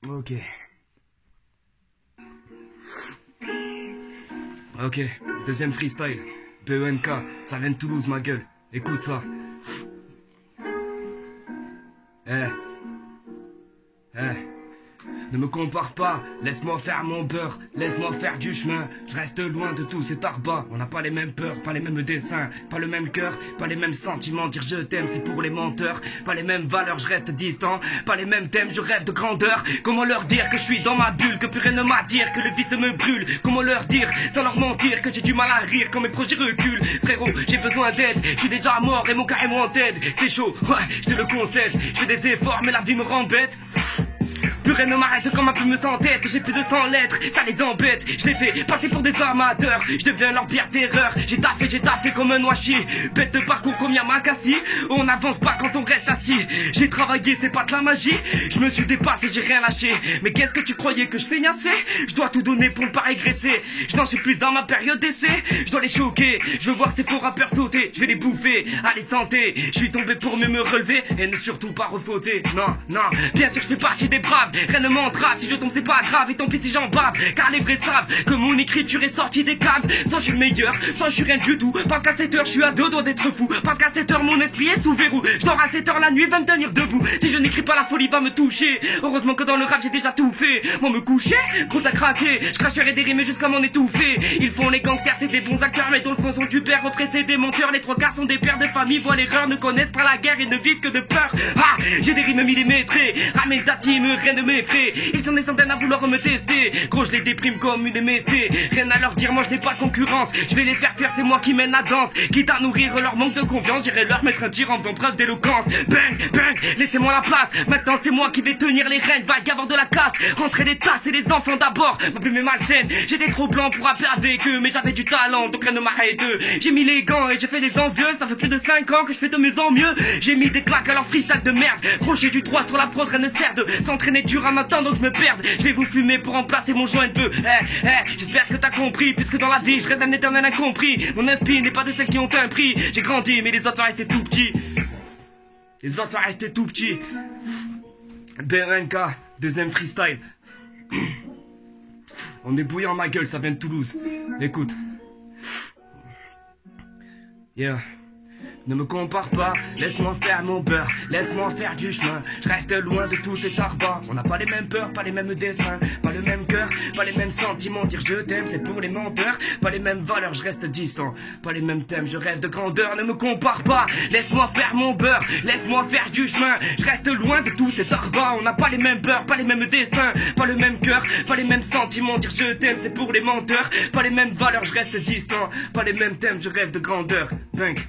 Ok. Ok, deuxième freestyle. BENK, ça vient de Toulouse, ma gueule. Écoute ça. Ne me compare pas, laisse-moi faire mon beurre, laisse-moi faire du chemin. Je reste loin de tous ces tarbas. On n'a pas les mêmes peurs, pas les mêmes dessins, pas le même cœur, pas les mêmes sentiments. Dire je t'aime, c'est pour les menteurs. Pas les mêmes valeurs, je reste distant. Pas les mêmes thèmes, je rêve de grandeur. Comment leur dire que je suis dans ma bulle, que plus rien ne m'attire, que le vice me brûle. Comment leur dire, sans leur mentir, que j'ai du mal à rire quand mes projets reculent. Frérot, j'ai besoin d'aide, je suis déjà mort et mon carré en tête. C'est chaud, ouais, je te le concède. Je fais des efforts, mais la vie me rend bête. Plus rien ne m'arrête quand ma plume s'entête. J'ai plus de 100 lettres, ça les embête. Je les fais passer pour des amateurs. Je deviens leur pire terreur. J'ai taffé comme un noachier. Bête de parcours comme Yamakasi. On n'avance pas quand on reste assis. J'ai travaillé, c'est pas de la magie. Je me suis dépassé, j'ai rien lâché. Mais qu'est-ce que tu croyais que je feignassais? Je dois tout donner pour ne pas régresser. Je n'en suis plus dans ma période d'essai. Je dois les choquer. Je veux voir ces faux rappeurs sauter. Je vais les bouffer. Allez, santé. Je suis tombé pour mieux me relever. Et ne surtout pas refauter. Non, non. Bien sûr, je fais partie des braves. Rien ne m'entrave, si je tombe c'est pas grave. Et tant pis si j'en bave, car les vrais savent que mon écriture est sortie des caves. Soit je suis le meilleur, soit je suis rien du tout. Parce qu'à 7 heures je suis à 2 doigts d'être fou. Parce qu'à 7 heures mon esprit est sous verrou. Je dors à 7 heures la nuit, va me tenir debout. Si je n'écris pas la folie va me toucher. Heureusement que dans le rap j'ai déjà tout fait. Moi me coucher, gros t'as craqué. Je cracherai des rimes jusqu'à m'en étouffer. Ils font les gangsters, c'est des bons acteurs. Mais dans le fond sont du père, oppressés des menteurs. Les 3 quarts sont des pères de famille, voient l'erreur, ne connaissent pas la guerre et ne vivent que de peur. Ah, j'ai des rimes millimétrées. Ramène ta team, rien ne m'effraie. Ils sont des centaines à vouloir me tester. Gros je les déprime comme une MST. Rien à leur dire, moi je n'ai pas de concurrence. Je vais les faire faire, c'est moi qui mène la danse. Quitte à nourrir leur manque de confiance, j'irai leur mettre un tir en faisant preuve d'éloquence. Bang, bang, laissez-moi la place. Maintenant c'est moi qui vais tenir les rênes. Va y avoir de la casse, rentrer les tasses et les enfants d'abord. Ma plume est malsaine, j'étais trop blanc pour rapper avec eux. Mais j'avais du talent, donc rien ne m'arrête d'eux. J'ai mis les gants et j'ai fait des envieux. Ça fait plus de 5 ans que je fais de mieux en mieux. J'ai mis des claques à leur freestyle de merde. Crochet du 3 sur la prod, rien ne sert de s'entraîner dur à matin donc je me perde. Je vais vous fumer pour remplacer mon joint de peu. J'espère que t'as compris. Puisque dans la vie je reste un éternel incompris. Mon inspi n'est pas de celles qui ont un prix. J'ai grandi mais les autres sont restés tout petits. Les autres sont restés tout petits. BENK, deuxième freestyle. On est bouillant ma gueule, ça vient de Toulouse. Écoute. Yeah. Ne me compare pas, laisse-moi faire mon beurre, laisse-moi faire du chemin. Je reste loin de tous ces tarbas. On n'a pas les mêmes peurs, pas les mêmes dessins, pas le même cœur, pas les mêmes sentiments. Dire je t'aime, c'est pour les menteurs. Pas les mêmes valeurs, je reste distant. Pas les mêmes thèmes, je rêve de grandeur. Ne me compare pas, laisse-moi faire mon beurre, laisse-moi faire du chemin. Je reste loin de tous ces tarbas. On n'a pas les mêmes peurs, pas les mêmes dessins, pas le même cœur, pas les mêmes sentiments. Dire je t'aime, c'est pour les menteurs. Pas les mêmes valeurs, je reste distant. Pas les mêmes thèmes, je rêve de grandeur. Punk.